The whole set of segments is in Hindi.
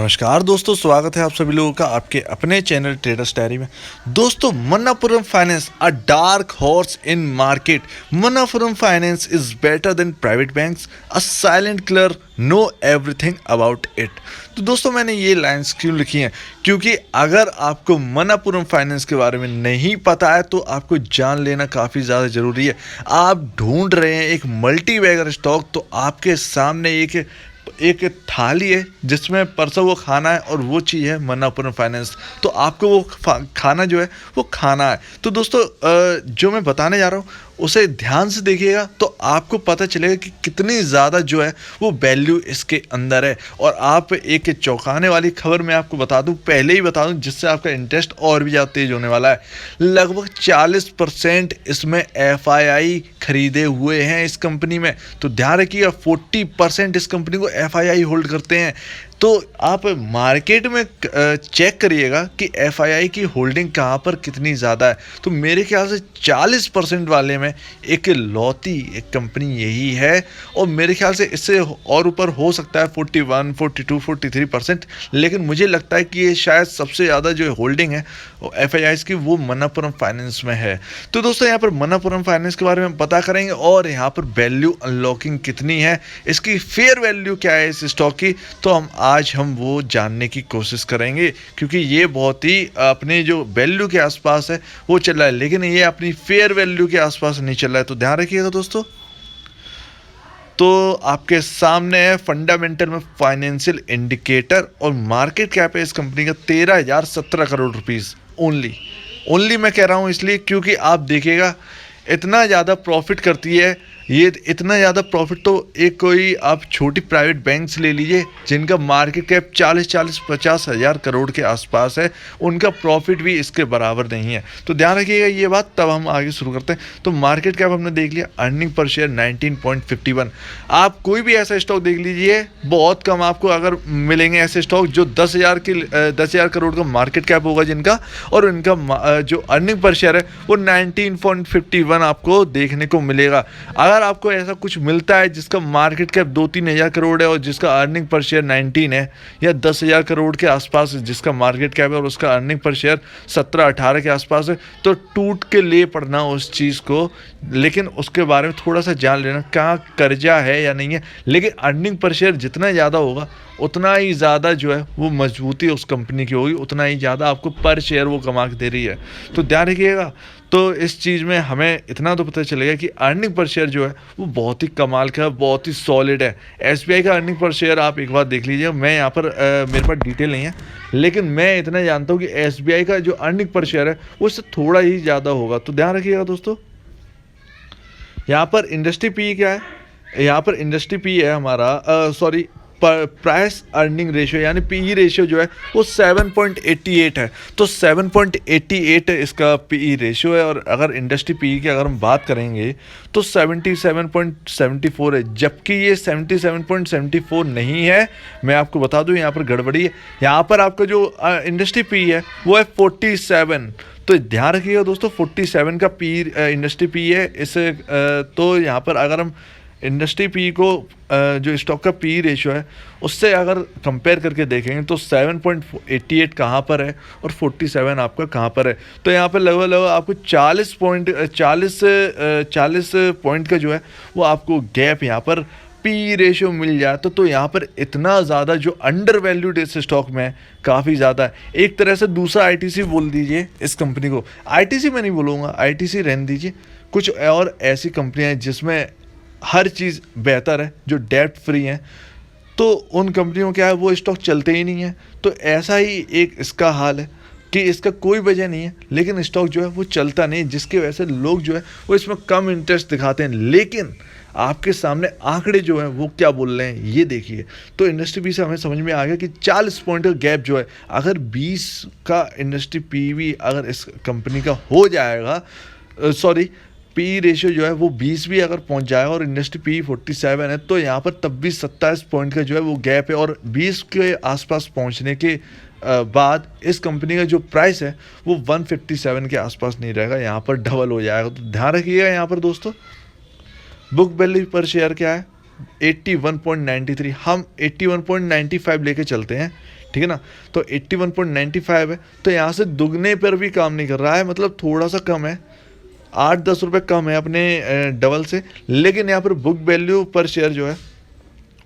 नमस्कार दोस्तों, स्वागत है आप सभी लोगों का आपके अपने चैनल ट्रेडर्स डायरी में। दोस्तों, Manappuram finance a dark horse in market. Manappuram finance is better than private banks, a silent killer, know everything about it. तो दोस्तों, मैंने ये लाइंस क्यों लिखी हैं? क्योंकि अगर आपको मन्नापुरम फाइनेंस के बारे में नहीं पता है तो आपको जान लेना काफ़ी ज़्यादा ज़रूरी है। आप ढूंढ रहे हैं एक मल्टी बैगर स्टॉक, तो आपके सामने एक एक थाली है जिसमें परसा हुआ खाना है और वो चीज़ है मन्नापुरम फाइनेंस। तो आपको वो खाना जो है वो खाना है। तो दोस्तों, जो मैं बताने जा रहा हूँ उसे ध्यान से देखिएगा तो आपको पता चलेगा कि कितनी ज़्यादा जो है वो वैल्यू इसके अंदर है। और आप एक चौंकाने वाली खबर मैं आपको बता दूं, पहले ही बता दूं, जिससे आपका इंटरेस्ट और भी ज़्यादा तेज़ होने वाला है। लगभग 40% इसमें FII खरीदे हुए हैं इस कंपनी में। तो ध्यान रखिएगा, 40% इस कंपनी को FII होल्ड करते हैं। तो आप मार्केट में चेक करिएगा कि FII की होल्डिंग कहाँ पर कितनी ज़्यादा है। तो मेरे ख्याल से 40% वाले में एक लौती एक कंपनी यही है, और मेरे ख्याल से इससे और ऊपर हो सकता है 41, 42, 43%। लेकिन मुझे लगता है कि ये शायद सबसे ज़्यादा जो होल्डिंग है FIIs की वो मन्नापुरम फाइनेंस में है। तो दोस्तों, यहाँ पर मन्नापुरम फाइनेंस के बारे में पता करेंगे और यहाँ पर वैल्यू अनलॉकिंग कितनी है, इसकी फेयर वैल्यू क्या है इस स्टॉक की, तो आज हम वो जानने की कोशिश करेंगे। क्योंकि ये बहुत ही अपने जो वैल्यू के आसपास है वो चल रहा है, लेकिन ये अपनी फेयर वैल्यू के आसपास नहीं चल रहा है। तो ध्यान रखिएगा दोस्तों। तो आपके सामने है फंडामेंटल में फाइनेंशियल इंडिकेटर, और मार्केट कैप है इस कंपनी का 13,017 करोड़ रुपीस ओनली मैं कह रहा हूँ इसलिए क्योंकि आप देखिएगा इतना ज़्यादा प्रॉफिट करती है ये। इतना ज़्यादा प्रॉफिट तो एक कोई आप छोटी प्राइवेट बैंक्स ले लीजिए जिनका मार्केट कैप 40-50 हज़ार करोड़ के आसपास है, उनका प्रॉफिट भी इसके बराबर नहीं है। तो ध्यान रखिएगा ये बात, तब हम आगे शुरू करते हैं। तो मार्केट कैप हमने देख लिया, अर्निंग पर शेयर 19.51। आप कोई भी ऐसा स्टॉक देख लीजिए, बहुत कम आपको अगर मिलेंगे ऐसे स्टॉक जो 10,000 करोड़ का मार्केट कैप होगा जिनका, और उनका जो अर्निंग पर शेयर है वो 19.51 आपको देखने को मिलेगा। अगर आपको ऐसा कुछ मिलता है जिसका मार्केट कैप 2-3 हज़ार करोड़ है और जिसका अर्निंग पर शेयर 19 है, या 10,000 करोड़ के आसपास जिसका मार्केट कैप है और उसका अर्निंग पर शेयर 17-18 के आसपास है, तो टूट के ले पड़ना उस चीज़ को। लेकिन उसके बारे में थोड़ा सा जान लेना, कहाँ कर्जा है या नहीं है। लेकिन अर्निंग पर शेयर जितना ज़्यादा होगा उतना ही ज़्यादा जो है वो मजबूती उस कंपनी की होगी, उतना ही ज़्यादा आपको पर शेयर वो कमा के दे रही है। तो ध्यान रखिएगा। तो इस चीज़ में हमें इतना तो पता चलेगा कि अर्निंग पर शेयर जो है वो बहुत ही कमाल का है, बहुत ही सॉलिड है। SBI का अर्निंग पर शेयर आप एक बार देख लीजिए। मैं यहाँ पर मेरे पास डिटेल नहीं है, लेकिन मैं इतना जानता हूँ कि SBI का जो अर्निंग पर शेयर है वो इससे थोड़ा ही ज़्यादा होगा। तो ध्यान रखिएगा दोस्तों। यहाँ पर इंडस्ट्री पी क्या है? यहाँ पर इंडस्ट्री पी है हमारा प्राइस अर्निंग रेशियो यानी PE रेशियो जो है वो 7.88 है। तो 7.88 इसका PE रेशियो है। और अगर इंडस्ट्री PE की अगर हम बात करेंगे तो 77.74 है, जबकि ये 77.74 नहीं है। मैं आपको बता दूं, यहाँ पर गड़बड़ी है। यहाँ पर आपका जो इंडस्ट्री PE है वो है 47। तो ध्यान रखिएगा दोस्तों, 47 का PE इंडस्ट्री PE है इसे। तो यहाँ पर अगर हम इंडस्ट्री PE को जो स्टॉक का PE रेशियो है उससे अगर कंपेयर करके देखेंगे तो 7.88 कहाँ पर है और 47 आपका कहाँ पर है। तो यहाँ पर लगभग आपको 40 पॉइंट का जो है वो आपको गैप यहाँ पर PE रेशियो मिल जाए तो यहाँ पर इतना ज़्यादा जो अंडर वैल्यूड इस स्टॉक में काफ़ी ज़्यादा है। एक तरह से दूसरा ITC बोल दीजिए इस कंपनी को। ITC मैं नहीं बोलूँगा, ITC रहने दीजिए। कुछ और ऐसी कंपनियाँ हैं जिसमें हर चीज़ बेहतर है, जो डेब्ट फ्री हैं, तो उन कंपनियों क्या है वो स्टॉक चलते ही नहीं है। तो ऐसा ही एक इसका हाल है कि इसका कोई वजह नहीं है, लेकिन स्टॉक जो है वो चलता नहीं, जिसकी वजह से लोग जो है वो इसमें कम इंटरेस्ट दिखाते हैं। लेकिन आपके सामने आंकड़े जो हैं वो क्या बोल रहे हैं ये देखिए। तो इंडस्ट्री PE से हमें समझ में आ गया कि 40 पॉइंट का गैप जो है, अगर 20 का इंडस्ट्री PE अगर इस कंपनी का हो जाएगा, PE रेशियो जो है वो 20 भी अगर पहुंच जाएगा और इंडस्ट्री PE 47 है, तो यहाँ पर तब भी 27 पॉइंट का जो है वो गैप है। और 20 के आसपास पहुंचने के बाद इस कंपनी का जो प्राइस है वो 157 के आसपास नहीं रहेगा, यहाँ पर डबल हो जाएगा। तो ध्यान रखिएगा यहाँ पर दोस्तों। बुक वैल्यू पर शेयर क्या है? 81.93। हम 81.95 लेके चलते हैं, ठीक है ना। तो 81.95 है, तो यहाँ से दुगने पर भी काम नहीं कर रहा है, मतलब थोड़ा सा कम है, 8-10 रुपये कम है अपने डबल से। लेकिन यहाँ पर बुक वैल्यू पर शेयर जो है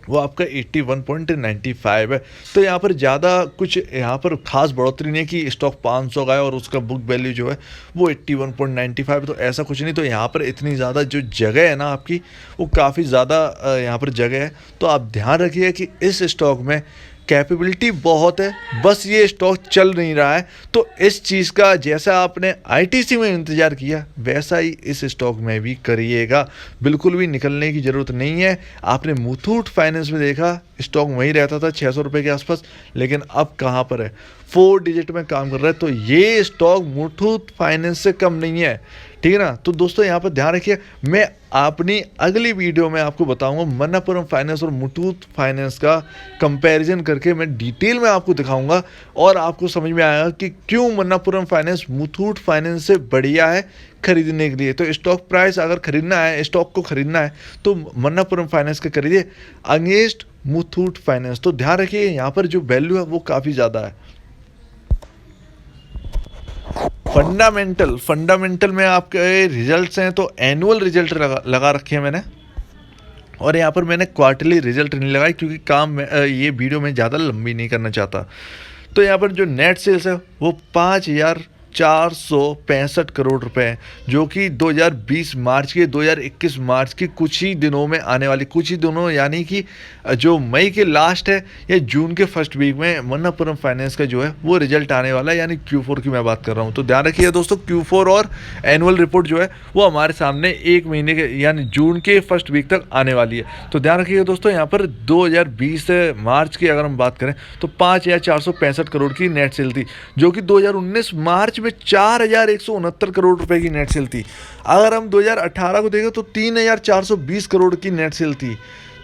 वो आपका 81.95 है। तो यहाँ पर ज़्यादा कुछ यहाँ पर खास बढ़ोतरी नहीं है कि स्टॉक 500 का है और उसका बुक वैल्यू जो है वो 81.95 है, तो ऐसा कुछ नहीं। तो यहाँ पर इतनी ज़्यादा जो जगह है ना आपकी, वो काफ़ी ज़्यादा यहाँ पर जगह है। तो आप ध्यान रखिए कि इस स्टॉक में कैपेबिलिटी बहुत है, बस ये स्टॉक चल नहीं रहा है। तो इस चीज़ का जैसा आपने आईटीसी में इंतज़ार किया वैसा ही इस स्टॉक में भी करिएगा, बिल्कुल भी निकलने की ज़रूरत नहीं है। आपने मुथूट फाइनेंस में देखा स्टॉक वहीं रहता था 600 रुपये के आसपास, लेकिन अब कहाँ पर है, 4 डिजिट में काम कर रहा है। तो ये स्टॉक मुथूट फाइनेंस से कम नहीं है, ठीक है ना। तो दोस्तों यहाँ पर ध्यान रखिए, मैं अपनी अगली वीडियो में आपको बताऊंगा मन्नापुरम फाइनेंस और मुथूट फाइनेंस का कंपैरिजन करके मैं डिटेल में आपको दिखाऊंगा, और आपको समझ में आएगा कि क्यों मन्नापुरम फाइनेंस मुथूट फाइनेंस से बढ़िया है खरीदने के लिए। तो स्टॉक प्राइस अगर खरीदना है, स्टॉक को खरीदना है तो मन्नापुरम फाइनेंस का खरीदिए अगेंस्ट मुथूट फाइनेंस। तो ध्यान रखिए यहाँ पर जो वैल्यू है वो काफ़ी ज़्यादा है। फंडामेंटल में आपके रिजल्ट्स हैं, तो एनुअल रिजल्ट लगा रखे हैं मैंने, और यहाँ पर मैंने क्वार्टरली रिजल्ट नहीं लगाई क्योंकि ये वीडियो में ज़्यादा लंबी नहीं करना चाहता। तो यहाँ पर जो नेट सेल्स है वो 5,465 करोड़ रुपए हैं, जो कि 2020 मार्च के 2021 मार्च के कुछ ही दिनों में आने वाली, कुछ ही दिनों यानी कि जो मई के लास्ट है या जून के फर्स्ट वीक में मन्नापुरम फाइनेंस का जो है वो रिजल्ट आने वाला है, यानी Q4 की मैं बात कर रहा हूँ। तो ध्यान रखिए दोस्तों, Q4 और एनुअल रिपोर्ट जो है वो हमारे सामने 1 महीने के यानी जून के फर्स्ट वीक तक आने वाली है। तो ध्यान रखिएगा दोस्तों, यहाँ पर 2020 मार्च की अगर हम बात करें तो 5,465 करोड़ की नेट सेल थी, जो कि 2019 मार्च में 4,169 करोड़ रुपए की नेट सेल थी। अगर हम 2018 को देखें तो 3,420 करोड़ की नेट सेल थी।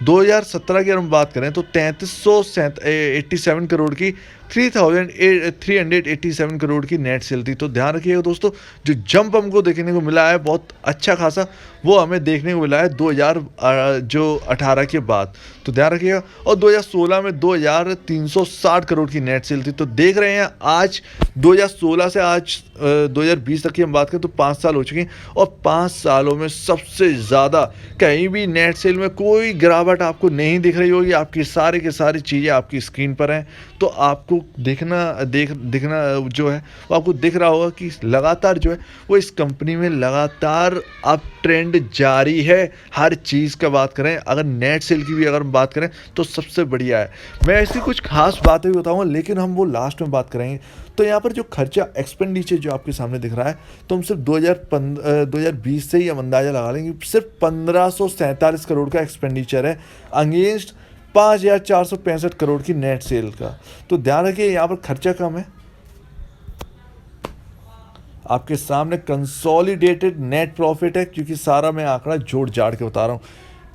2017 की अगर हम बात करें तो 3,387 करोड़ की 3,387 करोड़ की नेट सेल थी। तो ध्यान रखिएगा दोस्तों, जो जंप हमको देखने को मिला है बहुत अच्छा खासा, वो हमें देखने को मिला है 2018 के बाद। तो ध्यान रखिएगा, और 2016 में 2,360 करोड़ की नेट सेल थी। तो देख रहे हैं आज 2016 से आज 2020 तक की हम बात करें तो 5 साल हो चुके हैं, और 5 सालों में सबसे ज़्यादा कहीं भी नेट सेल में कोई गिरावट आपको नहीं दिख रही होगी। आपकी सारी की सारी चीज़ें आपकी स्क्रीन पर हैं, तो आपको दिखना जो है वो आपको दिख रहा होगा कि लगातार जो है वो इस कंपनी में लगातार अप ट्रेंड जारी है। हर चीज़ का बात करें, अगर नेट सेल की भी अगर हम बात करें तो सबसे बढ़िया है। मैं ऐसी कुछ खास बातें भी बताऊंगा, लेकिन हम वो लास्ट में बात करेंगे। तो यहाँ पर जो खर्चा एक्सपेंडिचर जो आपके सामने दिख रहा है, तो हम सिर्फ 2020 से ही हम अंदाज़ा लगा लेंगे, सिर्फ 1,547 करोड़ का एक्सपेंडिचर है अगेंस्ट 5,465 करोड़ की नेट सेल का। तो ध्यान रखिए यहाँ पर खर्चा कम है। आपके सामने कंसोलिडेटेड नेट प्रॉफिट है, क्योंकि सारा मैं आंकड़ा जोड़ जाड़ के बता रहा हूँ।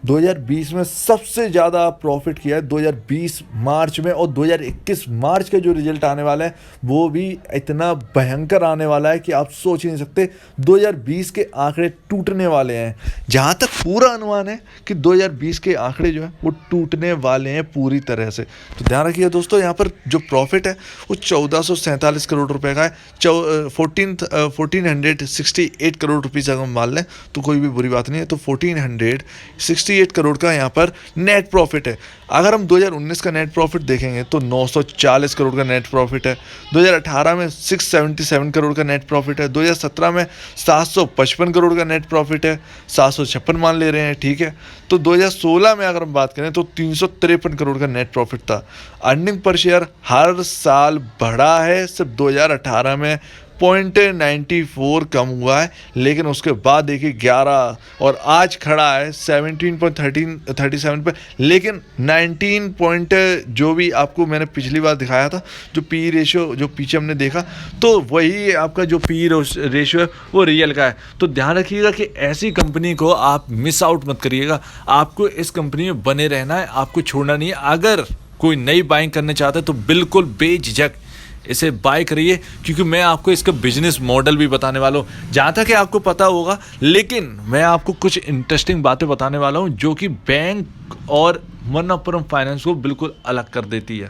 2020 में सबसे ज़्यादा प्रॉफिट किया है 2020 मार्च में, और 2021 मार्च का जो रिजल्ट आने वाला है वो भी इतना भयंकर आने वाला है कि आप सोच ही नहीं सकते। 2020 के आंकड़े टूटने वाले हैं, जहाँ तक पूरा अनुमान है कि 2020 के आंकड़े जो है वो टूटने वाले हैं पूरी तरह से। तो ध्यान रखिए दोस्तों, यहाँ पर जो प्रॉफिट है वो 1,447 करोड़ रुपए का है। 1,468 करोड़ रुपीज़ अगर हम मान लें तो कोई भी बुरी बात नहीं है। तो 1,468 करोड़ का यहाँ पर नेट प्रॉफिट है। अगर हम 2019 का नेट प्रॉफिट देखेंगे तो 940 करोड़ का नेट प्रॉफिट है। 2018 में 677 करोड़ का नेट प्रॉफिट है। 2017 में 755 करोड़ का नेट प्रॉफिट है, 756 मान ले रहे हैं, ठीक है। तो 2016 में अगर हम बात करें तो 353 करोड़ का नेट प्रॉफिट था। अर्निंग पर शेयर हर साल बढ़ा है, सिर्फ 2018 में 0.94 कम हुआ है, लेकिन उसके बाद देखिए 11 और आज खड़ा है 17.37 पे, लेकिन 19 पॉइंट जो भी आपको मैंने पिछली बार दिखाया था, जो पी रेशियो जो पीछे हमने देखा, तो वही आपका जो पी रेशियो है वो रियल का है। तो ध्यान रखिएगा कि ऐसी कंपनी को आप मिस आउट मत करिएगा। आपको इस कंपनी में बने रहना है, आपको छोड़ना नहीं है। अगर कोई नई बाइंग करना चाहता है तो बिल्कुल बेझिझक इसे बाय करिए, क्योंकि मैं आपको इसका बिजनेस मॉडल भी बताने वाला हूँ, जहाँ तक कि आपको पता होगा, लेकिन मैं आपको कुछ इंटरेस्टिंग बातें बताने वाला हूँ जो कि बैंक और मन्नापुरम फाइनेंस को बिल्कुल अलग कर देती है।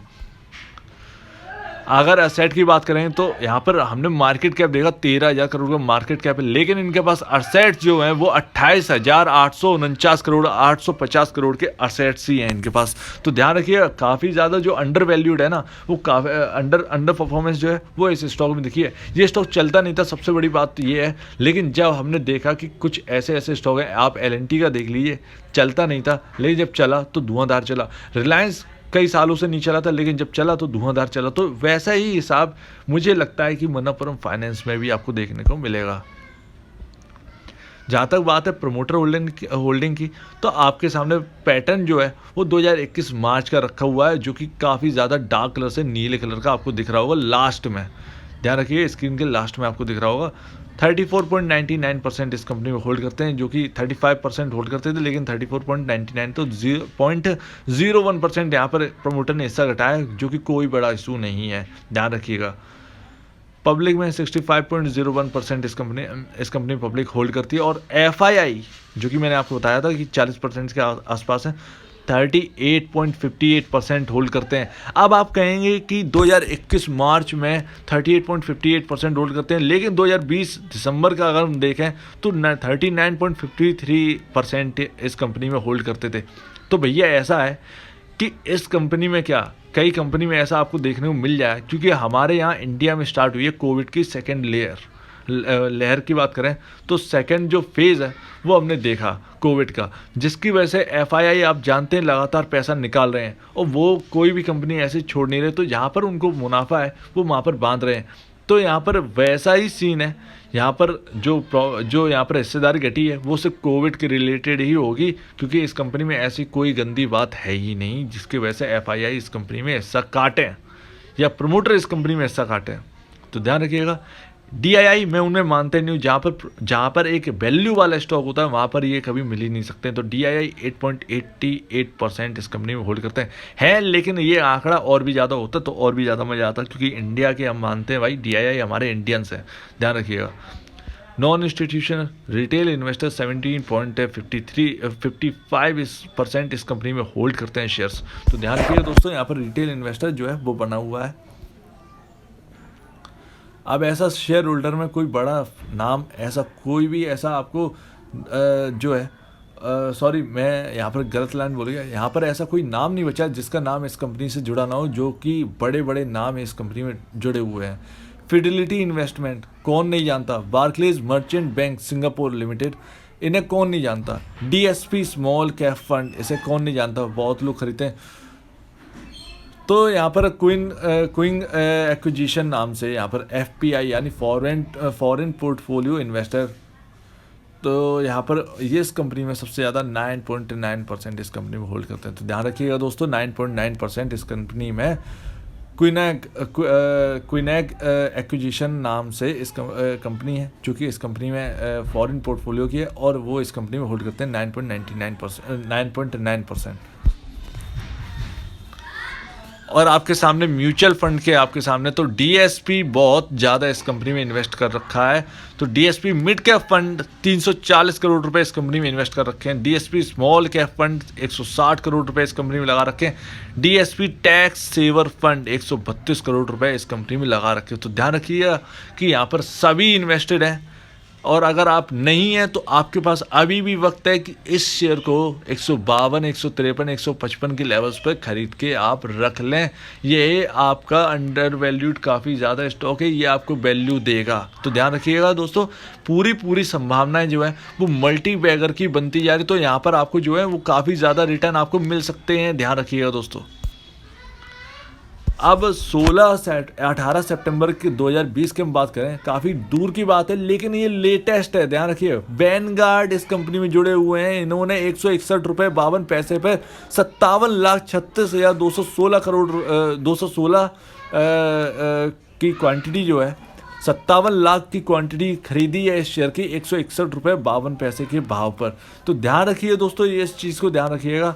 अगर एसेट की बात करें तो यहाँ पर हमने मार्केट कैप देखा 13,000 करोड़ का मार्केट कैप है, लेकिन इनके पास असेट्स जो हैं वो 28,849 करोड़ 850 करोड़ के असेट्स ही हैं इनके पास। तो ध्यान रखिए काफ़ी ज़्यादा जो अंडर वैल्यूड है ना, वो काफ़ी अंडर परफॉर्मेंस जो है वो इस स्टॉक में दिखी है। ये स्टॉक चलता नहीं था, सबसे बड़ी बात तो ये है, लेकिन जब हमने देखा कि कुछ ऐसे स्टॉक हैं, आप L&T का देख लीजिए, चलता नहीं था लेकिन जब चला तो धुआंधार चला। रिलायंस कई सालों से नहीं चला था लेकिन जब चला तो धुआंधार चला। तो वैसा ही हिसाब मुझे लगता है कि मनप्पुरम फाइनेंस में भी आपको देखने को मिलेगा। जहाँ तक बात है प्रमोटर होल्डिंग की, तो आपके सामने पैटर्न जो है वो 2021 मार्च का रखा हुआ है, जो कि काफ़ी ज़्यादा डार्क कलर से नीले कलर का आपको दिख रहा होगा लास्ट में। ध्यान रखिए स्क्रीन के लास्ट में आपको दिख रहा होगा। 34.99% इस कंपनी में होल्ड करते हैं, जो कि 35% होल्ड करते थे, लेकिन 34.99 तो 0.01% यहाँ पर प्रमोटर ने हिस्सा घटाया, जो कि कोई बड़ा इशू नहीं है, ध्यान रखिएगा। पब्लिक में 65.01% इस कंपनी पब्लिक होल्ड करती है, और FII जो कि मैंने आपको बताया था कि 40% के आसपास है, 38.58% होल्ड करते हैं। अब आप कहेंगे कि 2021 मार्च में 38.58% होल्ड करते हैं, लेकिन 2020 दिसंबर का अगर हम देखें तो 39.53% इस कंपनी में होल्ड करते थे। तो भैया ऐसा है कि इस कंपनी में क्या कई कंपनी में ऐसा आपको देखने को मिल जाए, क्योंकि हमारे यहाँ इंडिया में स्टार्ट हुई है कोविड की सेकेंड लहर की बात करें तो सेकंड जो फेज़ है वो हमने देखा कोविड का, जिसकी वजह से FII आप जानते हैं लगातार पैसा निकाल रहे हैं, और वो कोई भी कंपनी ऐसे छोड़ नहीं रहे। तो जहाँ पर उनको मुनाफा है वो वहाँ पर बांध रहे हैं। तो यहाँ पर वैसा ही सीन है, यहाँ पर जो यहाँ पर हिस्सेदारी घटी है वो सिर्फ कोविड के रिलेटेड ही होगी, क्योंकि इस कंपनी में ऐसी कोई गंदी बात है ही नहीं जिसकी वजह से FII इस कंपनी में हिस्सा काटें या प्रमोटर इस कंपनी में हिस्सा काटें। तो ध्यान रखिएगा। DII मैं उनमें मानते नहीं हूँ, जहाँ पर एक वैल्यू वाला स्टॉक होता है वहाँ पर ये कभी मिल ही नहीं सकते। तो DII 8.88% इस कंपनी में होल्ड करते हैं, लेकिन ये आंकड़ा और भी ज़्यादा होता तो और भी ज़्यादा मज़ा आता, क्योंकि इंडिया के हम मानते हैं भाई DII हमारे इंडियंस हैं, ध्यान रखिएगा। नॉन इंस्टीट्यूशनल रिटेल इन्वेस्टर 17.55% इस कंपनी में होल्ड करते हैं शेयर्स। तो ध्यान रखिएगा दोस्तों, यहाँ पर रिटेल इन्वेस्टर जो है वो बना हुआ है। अब ऐसा शेयर होल्डर में कोई बड़ा नाम ऐसा कोई भी ऐसा आपको जो है सॉरी मैं यहाँ पर गलत लाइन बोल गया, यहाँ पर ऐसा कोई नाम नहीं बचा जिसका नाम इस कंपनी से जुड़ा ना हो, जो कि बड़े बड़े नाम इस कंपनी में जुड़े हुए हैं। फिडेलिटी इन्वेस्टमेंट कौन नहीं जानता, Barclays merchant bank Singapore limited इन्हें कौन नहीं जानता, DSP स्मॉल कैप फंड इसे कौन नहीं जानता, बहुत लोग खरीदते हैं। तो यहाँ पर क्विंग एक्विजिशन नाम से यहाँ पर FPI यानी फॉरेन पोर्टफोलियो इन्वेस्टर, तो यहाँ पर ये इस कंपनी में सबसे ज़्यादा 9.9% इस कंपनी में होल्ड करते हैं। तो ध्यान रखिएगा दोस्तों 9.9% इस कंपनी में क्विनैग एक्विजिशन नाम से इस कंपनी है, जो कि इस कंपनी में फॉरेन पोर्टफोलियो की है, और वो इस कंपनी में होल्ड करते हैं 9.9%। और आपके सामने म्यूचुअल फंड के आपके सामने तो DSP बहुत ज़्यादा इस कंपनी में इन्वेस्ट कर रखा है। तो DSP mid cap fund 340 crore रुपए इस कंपनी में इन्वेस्ट कर रखे हैं। DSP small cap fund 160 crore रुपए इस कंपनी में लगा रखे हैं। DSP tax saver fund 132 crore रुपए इस कंपनी में लगा रखे हैं। तो ध्यान रखिएगा कि यहाँ पर सभी इन्वेस्टेड हैं, और अगर आप नहीं हैं तो आपके पास अभी भी वक्त है कि इस शेयर को 152, 153, 155 के लेवल्स पर खरीद के आप रख लें। ये आपका अंडर वैल्यूड काफ़ी ज़्यादा स्टॉक है, ये आपको वैल्यू देगा। तो ध्यान रखिएगा दोस्तों, पूरी संभावनाएं जो है वो मल्टी बैगर की बनती जा रही। तो यहाँ पर आपको जो है वो काफ़ी ज़्यादा रिटर्न आपको मिल सकते हैं, ध्यान रखिएगा दोस्तों। अब 18 सितंबर के 2020 की हम बात करें, काफ़ी दूर की बात है लेकिन ये लेटेस्ट है, ध्यान रखिए। वैनगार्ड इस कंपनी में जुड़े हुए हैं, इन्होंने 161 रुपये 52 पैसे पर 57,36,216 करोड़ 216 की क्वांटिटी जो है 57 लाख की क्वांटिटी खरीदी है इस शेयर की 161 रुपये 52 पैसे के भाव पर। तो ध्यान रखिए दोस्तों, ये इस चीज़ को ध्यान रखिएगा।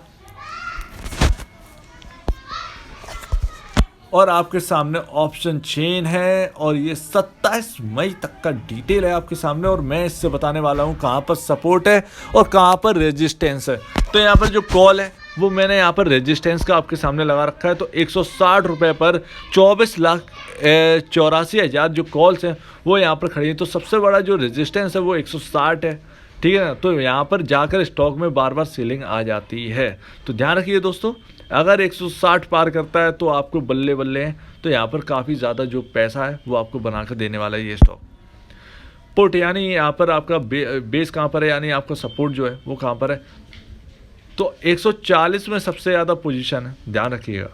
और आपके सामने ऑप्शन चेन है, और ये 27 मई तक का डिटेल है आपके सामने, और मैं इससे बताने वाला हूँ कहाँ पर सपोर्ट है और कहाँ पर रेजिस्टेंस है। तो यहाँ पर जो कॉल है वो मैंने यहाँ पर रेजिस्टेंस का आपके सामने लगा रखा है। तो 160 रुपये पर 24,84,000 जो कॉल्स हैं वो यहाँ पर खड़ी हैं। तो सबसे बड़ा जो रेजिस्टेंस है वो 160 है, ठीक है ना। तो यहाँ पर जाकर स्टॉक में बार बार सेलिंग आ जाती है। तो ध्यान रखिए दोस्तों, अगर 160 पार करता है तो आपको बल्ले बल्ले हैं। तो यहाँ पर काफ़ी ज़्यादा जो पैसा है वो आपको बना कर देने वाला है ये स्टॉक। पुट यानी यहाँ पर आपका बेस कहाँ पर है, यानी आपका सपोर्ट जो है वो कहाँ पर है, तो 140 में सबसे ज़्यादा पोजीशन है, ध्यान रखिएगा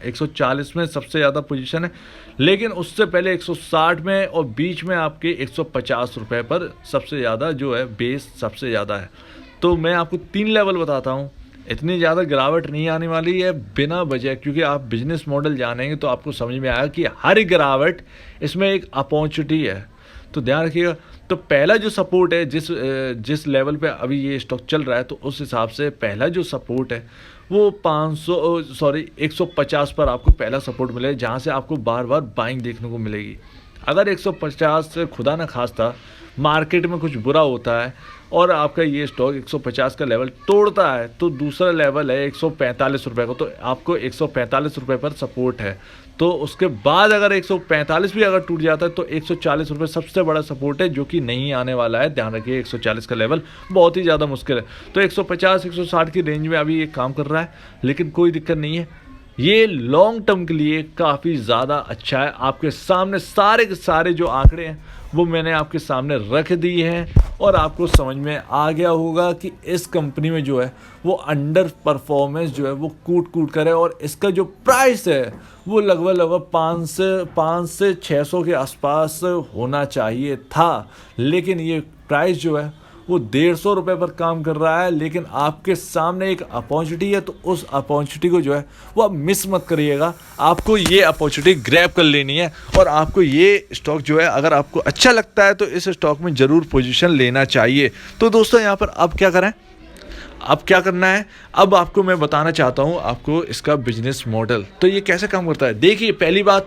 140 में सबसे ज़्यादा पोजीशन है। लेकिन उससे पहले 160 में और बीच में आपके 150 रुपये पर सबसे ज़्यादा जो है बेस सबसे ज़्यादा है। तो मैं आपको 3 लेवल बताता हूँ, इतनी ज़्यादा गिरावट नहीं आने वाली है बिना वजह, क्योंकि आप बिजनेस मॉडल जानेंगे तो आपको समझ में आएगा कि हर गिरावट इसमें एक अपॉर्चुनिटी है। तो ध्यान रखिएगा। तो पहला जो सपोर्ट है, जिस लेवल पे अभी ये स्टॉक चल रहा है, तो उस हिसाब से पहला जो सपोर्ट है वो 150 पर आपको पहला सपोर्ट मिलेगा, जहाँ से आपको बार बार बाइंग देखने को मिलेगी। अगर 150 से खुदा न खास्ता मार्केट में कुछ बुरा होता है और आपका ये स्टॉक 150 का लेवल तोड़ता है, तो दूसरा लेवल है 145 रुपये का। तो आपको 145 रुपये पर सपोर्ट है। तो उसके बाद अगर 145 भी अगर टूट जाता है तो 140 रुपये सबसे बड़ा सपोर्ट है, जो कि नहीं आने वाला है। ध्यान रखिए 140 का लेवल बहुत ही ज़्यादा मुश्किल है। तो 150 160 की रेंज में अभी ये काम कर रहा है, लेकिन कोई दिक्कत नहीं है, ये लॉन्ग टर्म के लिए काफ़ी ज़्यादा अच्छा है। आपके सामने सारे के सारे जो आंकड़े हैं वो मैंने आपके सामने रख दिए हैं और आपको समझ में आ गया होगा कि इस कंपनी में जो है वो अंडर परफॉर्मेंस जो है वो कूट कर है। और इसका जो प्राइस है वो लगभग 5 से 600 के आसपास होना चाहिए था, लेकिन ये प्राइस जो है वो 150 रुपये पर काम कर रहा है। लेकिन आपके सामने एक अपॉर्चुनिटी है, तो उस अपॉर्चुनिटी को जो है वो आप मिस मत करिएगा। आपको ये अपॉर्चुनिटी ग्रैब कर लेनी है और आपको ये स्टॉक जो है अगर आपको अच्छा लगता है तो इस स्टॉक में ज़रूर पोजीशन लेना चाहिए। तो दोस्तों यहाँ पर अब क्या करें, अब क्या करना है, अब आपको मैं बताना चाहता हूँ आपको इसका बिजनेस मॉडल। तो ये कैसे काम करता है। देखिए, पहली बात,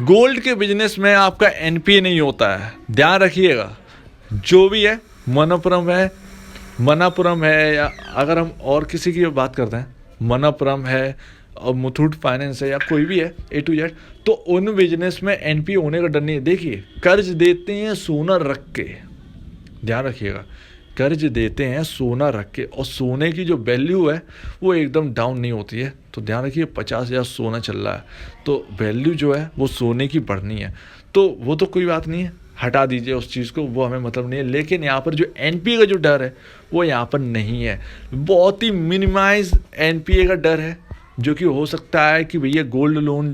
गोल्ड के बिजनेस में आपका एनपीए नहीं होता है, ध्यान रखिएगा। जो भी है मनापुरम है या अगर हम और किसी की बात करते हैं, मनापुरम है और मुथूट फाइनेंस है या कोई भी है A to Z, तो उन बिजनेस में एनपीए होने का डर नहीं है। देखिए, कर्ज देते हैं सोना रख के, ध्यान रखिएगा, कर्ज देते हैं सोना रख के, और सोने की जो वैल्यू है वो एकदम डाउन नहीं होती है। तो ध्यान रखिए, 50,000 सोना चल रहा है तो वैल्यू जो है वो सोने की बढ़नी है। तो वो तो कोई बात नहीं है, हटा दीजिए उस चीज़ को, वो हमें मतलब नहीं है। लेकिन यहाँ पर जो एनपीए का जो डर है वो यहाँ पर नहीं है, बहुत ही मिनिमाइज एनपीए का डर है, जो कि हो सकता है कि भैया गोल्ड लोन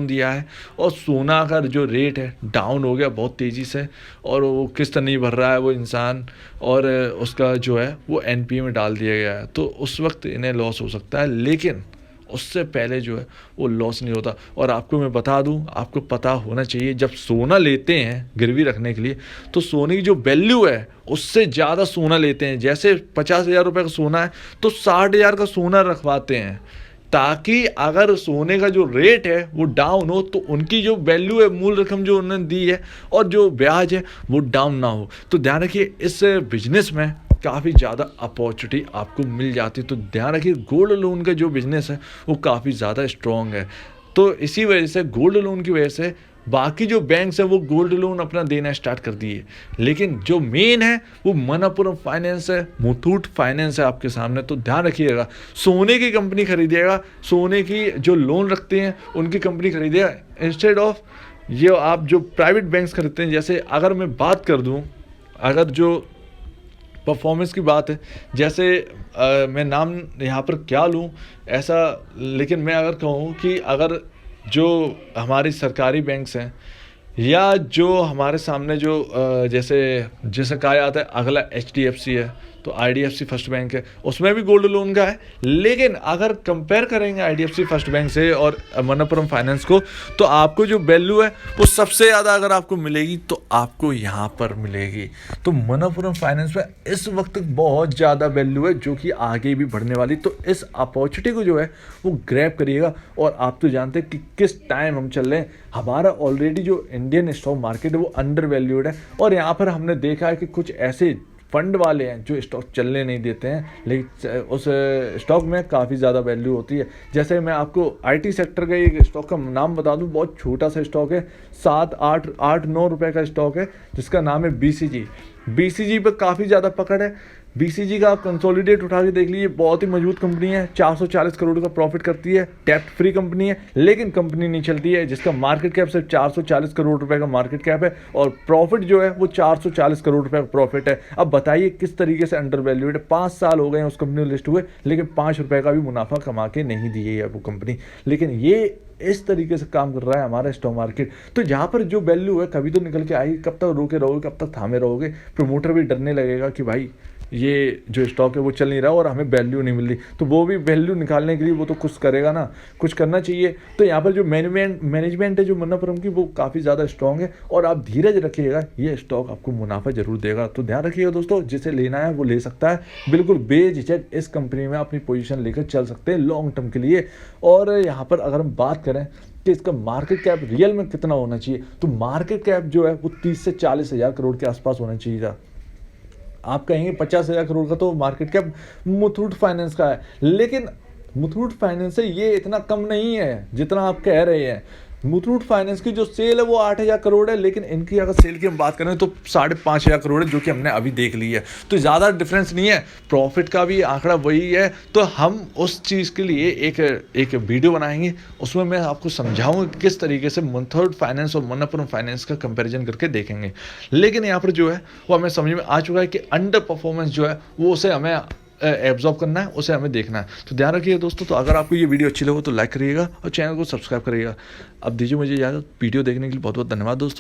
दिया है और सोना का जो रेट है डाउन हो गया बहुत तेज़ी से और वो किस्त नहीं भर रहा है वो इंसान, और उसका जो है वो एनपीए में डाल दिया गया है, तो उस वक्त इन्हें लॉस हो सकता है। लेकिन उससे पहले जो है वो लॉस नहीं होता। और आपको मैं बता दूं, आपको पता होना चाहिए, जब सोना लेते हैं गिरवी रखने के लिए तो सोने की जो वैल्यू है उससे ज़्यादा सोना लेते हैं। जैसे 50,000 रुपये का सोना है तो 60,000 का सोना रखवाते हैं, ताकि अगर सोने का जो रेट है वो डाउन हो तो उनकी जो वैल्यू है, मूल रकम जो उन्होंने दी है और जो ब्याज है वो डाउन ना हो। तो ध्यान रखिए, इस बिजनेस में काफ़ी ज़्यादा अपॉर्चुनिटी आपको मिल जाती है। तो ध्यान रखिए, गोल्ड लोन का जो बिज़नेस है वो काफ़ी ज़्यादा स्ट्रॉन्ग है। तो इसी वजह से गोल्ड लोन की वजह से बाकी जो बैंक्स हैं वो गोल्ड लोन अपना देना स्टार्ट कर दिए, लेकिन जो मेन है वो मनापुरम फाइनेंस है, मुथूट फाइनेंस है आपके सामने। तो ध्यान रखिएगा, सोने की कंपनी खरीदिएगा, सोने की जो लोन रखते हैं उनकी कंपनी खरीदिएगा, इंस्टेड ऑफ ये आप जो प्राइवेट बैंक्स खरीदते हैं। जैसे अगर मैं बात कर दूं, अगर जो परफॉर्मेंस की बात है, जैसे मैं नाम यहाँ पर क्या लूँ ऐसा, लेकिन मैं अगर कहूँ कि अगर जो हमारी सरकारी बैंक्स हैं या जो हमारे सामने जो जैसे कहा जाता है अगला HDFC है तो IDFC फर्स्ट बैंक है, उसमें भी गोल्ड लोन का है। लेकिन अगर कंपेयर करेंगे IDFC फर्स्ट बैंक से और मनापुरम फाइनेंस को, तो आपको जो वैल्यू है वो सबसे ज़्यादा अगर आपको मिलेगी तो आपको यहाँ पर मिलेगी। तो मनापुरम फाइनेंस में इस वक्त बहुत ज़्यादा वैल्यू है, जो कि आगे भी बढ़ने वाली। तो इस अपॉर्चुनिटी को जो है वो ग्रैब करिएगा। और आप तो जानते हैं कि किस टाइम हम चल रहे हैं, हमारा ऑलरेडी जो इंडियन स्टॉक मार्केट है वो अंडर वैल्यूड है, और यहाँ पर हमने देखा है कि कुछ ऐसे फंड वाले हैं जो स्टॉक चलने नहीं देते हैं, लेकिन उस स्टॉक में काफ़ी ज़्यादा वैल्यू होती है। जैसे मैं आपको आईटी सेक्टर का एक स्टॉक का नाम बता दूं, बहुत छोटा सा स्टॉक है, 7-8-9 रुपए का स्टॉक है, जिसका नाम है बीसीजी। बीसीजी पर काफ़ी ज़्यादा पकड़ है। बीसीजी का आप कंसोलिडेट उठा के देख लीजिए, बहुत ही मजबूत कंपनी है, 440 करोड़ का प्रॉफिट करती है, डेब्ट फ्री कंपनी है, लेकिन कंपनी नहीं चलती है, जिसका मार्केट कैप सिर्फ 440 करोड़ रुपए का मार्केट कैप है और प्रॉफिट जो है वो 440 करोड़ रुपए का प्रॉफिट है। अब बताइए किस तरीके से अंडर वैल्यूड है। 5 साल हो गए हैं उस कंपनी को लिस्ट हुए, लेकिन 5 रुपए का भी मुनाफा कमा के नहीं दी है वो कंपनी। लेकिन ये इस तरीके से काम कर रहा है हमारा स्टॉक मार्केट। तो जहाँ पर जो वैल्यू है कभी तो निकल के आएगी, कब तक रोके रहोगे, कब तक थामे रहोगे। प्रमोटर भी डरने लगेगा कि भाई ये जो स्टॉक है वो चल नहीं रहा और हमें वैल्यू नहीं मिल रही, तो वो भी वैल्यू निकालने के लिए वो तो कुछ करेगा ना, कुछ करना चाहिए। तो यहाँ पर जो मैनेजमेंट है जो मन्नापुरम की, वो काफ़ी ज़्यादा स्ट्रॉन्ग है और आप धीरज रखिएगा, ये स्टॉक आपको मुनाफा जरूर देगा। तो ध्यान रखिएगा दोस्तों, जिसे लेना है वो ले सकता है, बिल्कुल बेझिझक इस कंपनी में अपनी पोजीशन लेकर चल सकते हैं लॉन्ग टर्म के लिए। और यहाँ पर अगर हम बात करें कि इसका मार्केट कैप रियल में कितना होना चाहिए, तो मार्केट कैप जो है वो 30 से 40 हज़ार करोड़ के आसपास होना चाहिए था। आप कहेंगे 50,000 करोड़ का तो मार्केट कैप मुथूट फाइनेंस का है, लेकिन मुथूट फाइनेंस से ये इतना कम नहीं है जितना आप कह रहे हैं। मुथूट फाइनेंस की जो सेल है वो 8,000 करोड़ है, लेकिन इनकी अगर सेल की हम बात करें तो 5,500 करोड़ है, जो कि हमने अभी देख ली है। तो ज़्यादा डिफरेंस नहीं है, प्रॉफिट का भी आंकड़ा वही है। तो हम उस चीज़ के लिए एक वीडियो बनाएंगे, उसमें मैं आपको समझाऊंगा कि किस तरीके से मुथूट फाइनेंस और मन्नापुरम फाइनेंस का कंपेरिजन करके देखेंगे। लेकिन यहाँ पर जो है वो हमें समझ में आ चुका है कि अंडर परफॉर्मेंस जो है वो उसे हमें एब्जॉर्ब करना है, उसे हमें देखना है। तो ध्यान रखिए दोस्तों। तो अगर आपको ये वीडियो अच्छी लगे तो लाइक करिएगा और चैनल को सब्सक्राइब करिएगा। अब दीजिए मुझे इजाज़त। वीडियो देखने के लिए बहुत बहुत धन्यवाद दोस्तों।